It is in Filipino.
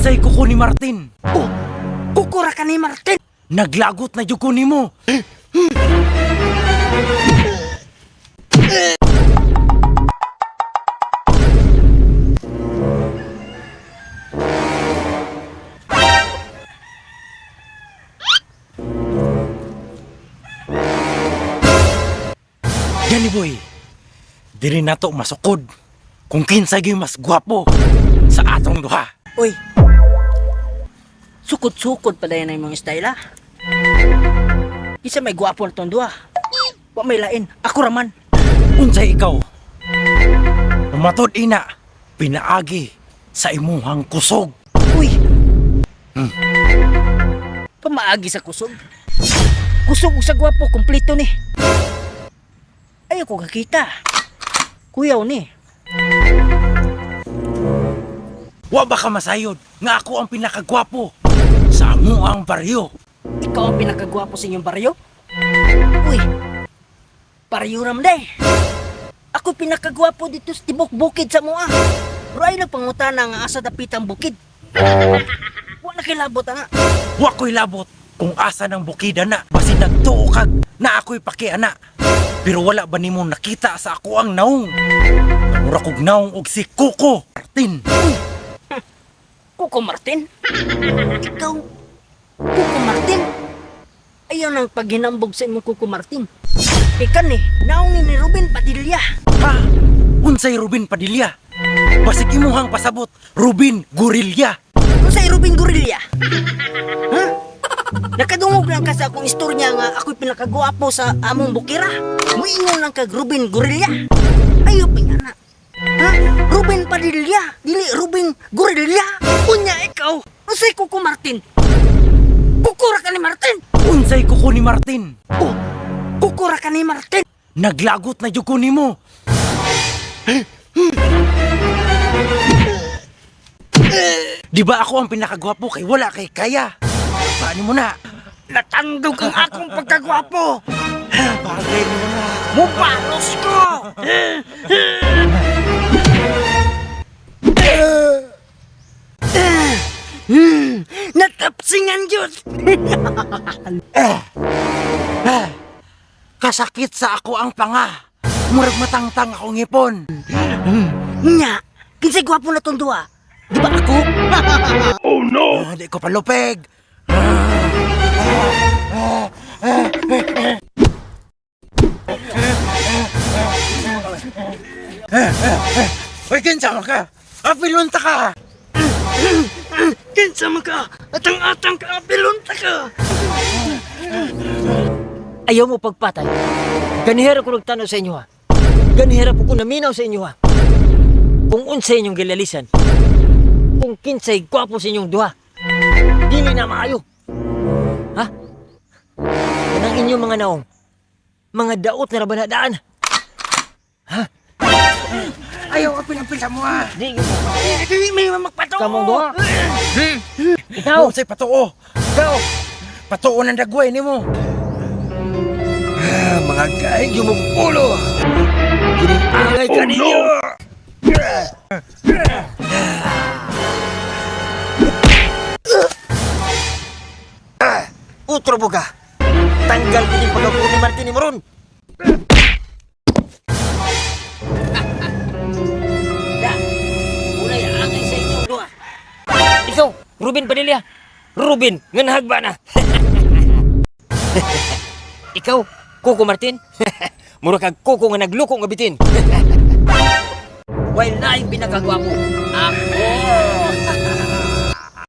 Unsay kuko ni Martin? Oh, kukura ka ni Martin. Naglagot na jud ko nimo. Gani boy, diri na to masukod kung kinsay gyud mas gwapo sa atong duha. Uy, sukod-sukod pa dayon ang mga style, ha? Isa may gwapo na tong duha. Wa may lain, ako raman. Unsay ikaw? Umatod ina, pinaagi sa imuhang kusog. Uy! Pamaagi sa kusog. Kusog sa gwapo, kompleto ni. Ayaw ko kakita. Kuyaw ni. Wa ba ka masayod nga ako ang pinakagwapo sa amuang baryo? Ikaw ang pinakagwapo sa inyong baryo? Uy! Baryo ram day. Ako pinakagwapo dito sa tibok bukid sa mua. Pero ay nagpangutana nga asa dapit ang bukid. Wa na kilabot nga. Wa ko'y labot kung asa ng bukida na. Basi nagtuo kag na ako'y pakiana. Pero wala ba nimo nakita sa ako ang naong? Mura kog naong og si Kuko Martin. Kuko Martin? Ikaw? Kuko Martin? Ayaw nang paghinambog sa imong Kuko Martin. Ikan ni, naong ni Ruben Padilla. Ha? Unsay Ruben Padilla? Basig imuhang pasabot, Ruben Gurilya. Ano sa Ruben Gurilya? Ha? Nakadungog lang ka sa akong istorya nga ako'y pinakagwapo sa among bukira. Muingon lang kag Ruben Gurilya. Ayaw pingana. Ha? Ruben Padilla, dili Ruben Gurilya. Unya ikaw, unsay Kuko Martin? Kukura ka ni Martin. Unsay kuko ni Martin? Oh, kukura ka ni Martin. Naglagot na jud ko nimo. Di ba ako ang pinakagwapo kay wala kay kaya? Paano mo na? Natanggog ang akong pagkagwapo. Bagay mo na. Mupalos ko! Natapsingan yun! Kasakit sa ako ang panga. Murag matangtang akong ngipon. Nya, kinsay gwapo na tong duha. Di ba ako? Oh no! Di ko palupeg. Hoy, kinsa man ka? Apilunta ka! Kinsa man ka? Atang-atang ka, apilunta ka! Ayaw mo pagpatay. Ganihera ko nagtanaw sa inyo, ha? Ganihera po ko naminaw sa inyo, ha? Kung unsay inyong gilalisan, kung kinsay gwapo sa inyong duha, dili na maayo. Ha? Yan ang inyong mga naong. Mga daot na rabanadaan. Ha? Ayaw ka pinapila mo ah! Di, May magpatuo! kamong duha. Ikaw! Ikaw! Say patuo! Ikaw! Patuo ng dagway ni mo! Mga kain yung mabulo! Giningangay ka ninyo! Utro mo ka! Tanggal ko yung pagkakuha ni Martin ni Moron! Da! Unay angay sa inyo doa! Ikaw! Ruben Padilla! Ruben! Nganahag ba na? Ikaw! Kuko Martin? Mura kag kuko nga nagluko nga bitin! While na yung pinakagwapo, ako!